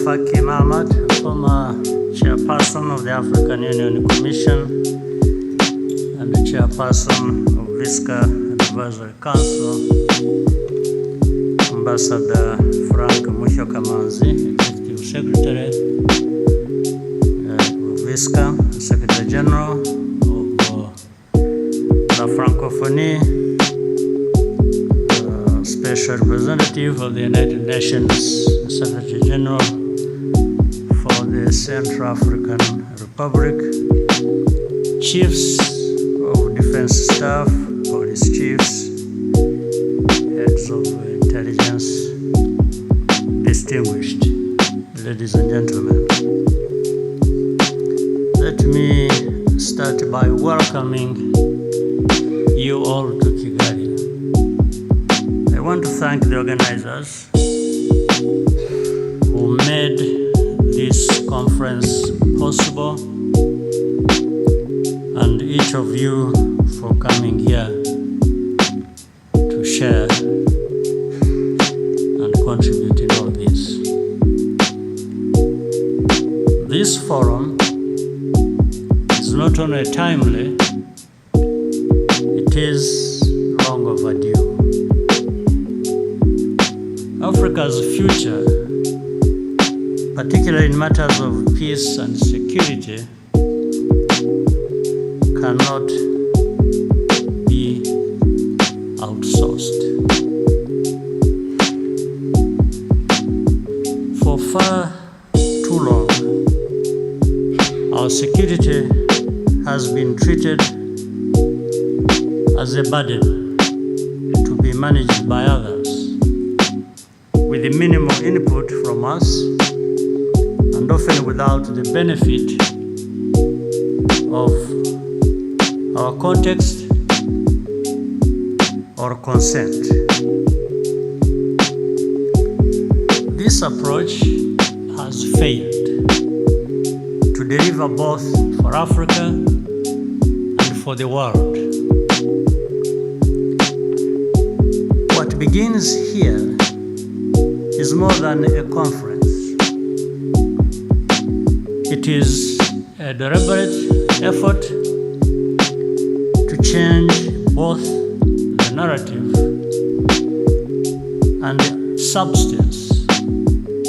Faki Mahamat, former chairperson of the African Union Commission and the chairperson of ISCA Advisory Council, Ambassador Frank Mushokamanzi, Executive Secretary of ISCA, Secretary General of La Francophonie, Special Representative of the United Nations, Secretary General for the Central African Republic, Chiefs of Defense Staff, Police Chiefs, Heads of Intelligence, distinguished ladies and gentlemen. Let me start by welcoming you all to Kigali. I want to thank the organizers who made this conference possible, and each of you for coming here to share and contribute in all this. This forum is not only timely, it is long overdue. Africa's future, particularly in matters of peace and security, cannot be outsourced. For far too long, our security has been treated as a burden to be managed by others, with the minimal input from us, and often without the benefit of our context or consent. This approach has failed to deliver both for Africa and for the world. What begins here is more than a conference. It is a deliberate effort to change both the narrative and the substance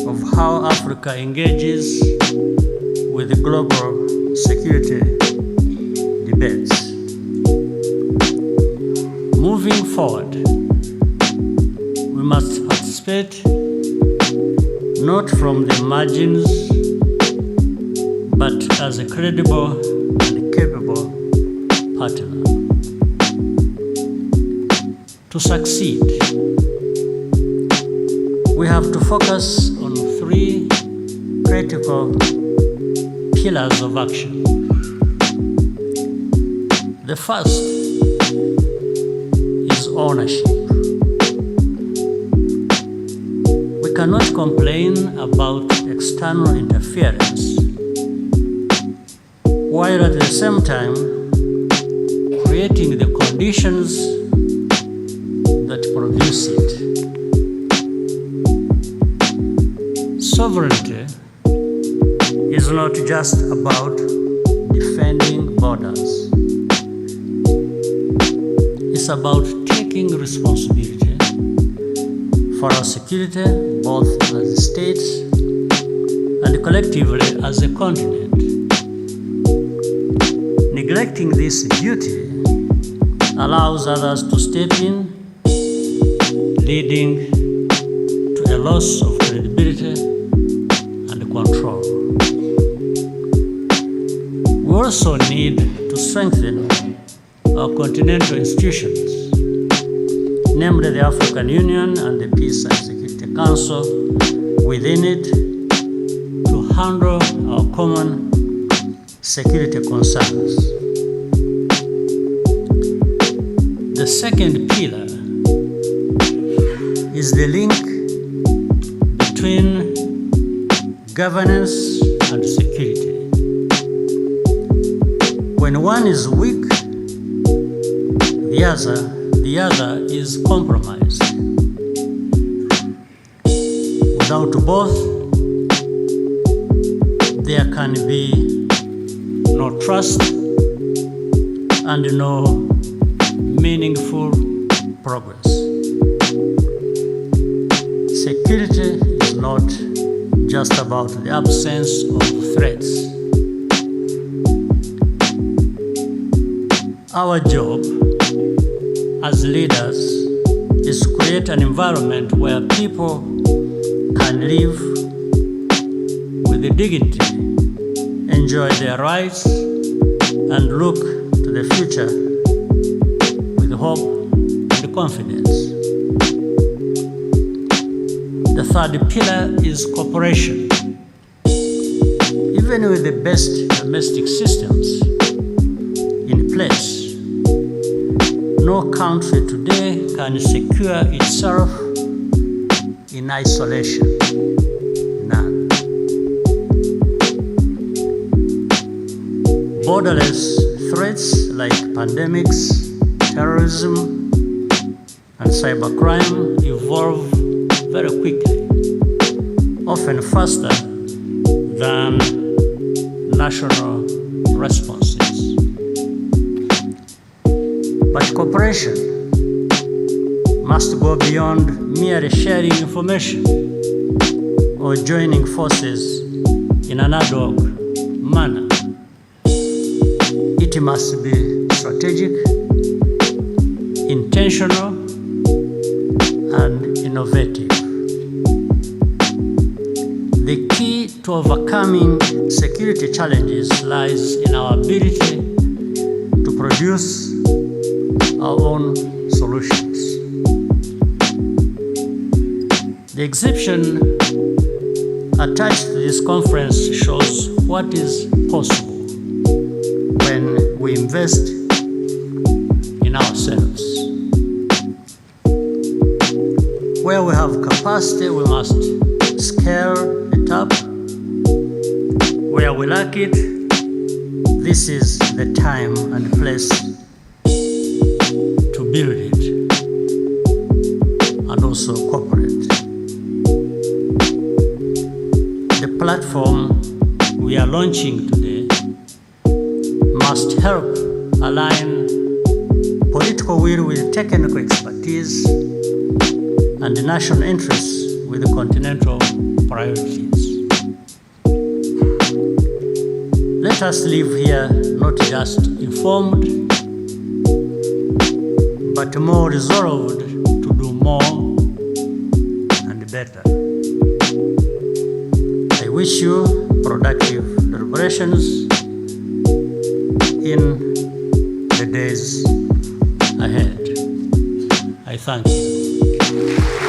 of how Africa engages with the global security debates. Moving forward, we must participate not from the margins, but as a credible and capable partner. To succeed, we have to focus on three critical pillars of action. The first is ownership. We cannot complain about external interference while at the same time creating the conditions that produce it. Sovereignty is not just about defending borders. It's about taking responsibility for our security, both as states and collectively as a continent. Neglecting this duty allows others to step in, leading to a loss of credibility and control. We also need to strengthen our continental institutions, namely the African Union and the Peace and Security Council within it, to handle our common security concerns. The second pillar is the link between governance and security. When one is weak, the other is compromised. Without both, there can be no trust and no meaningful progress. Security is not just about the absence of threats. Our job as leaders is to create an environment where people can live with dignity, enjoy their rights, and look to the future with hope and confidence. The third pillar is cooperation. Even with the best domestic systems in place, no country today can secure itself in isolation. None. Borderless threats like pandemics, terrorism, and cybercrime evolve very quickly, often faster than national responses. But cooperation must go beyond merely sharing information or joining forces in an ad hoc manner. It must be strategic, intentional, and innovative. The key to overcoming security challenges lies in our ability to produce our own solutions. The exhibition attached to this conference shows what is possible when we invest in ourselves. Where we have capacity, we must scale it up. Where we lack it, this is the time and place to build it and also cooperate. The platform we are launching today must help align political will with technical expertise and the national interests with the continental priorities. Let us leave here not just informed, but more resolved to do more and better. I wish you productive deliberations in the days ahead. I thank you.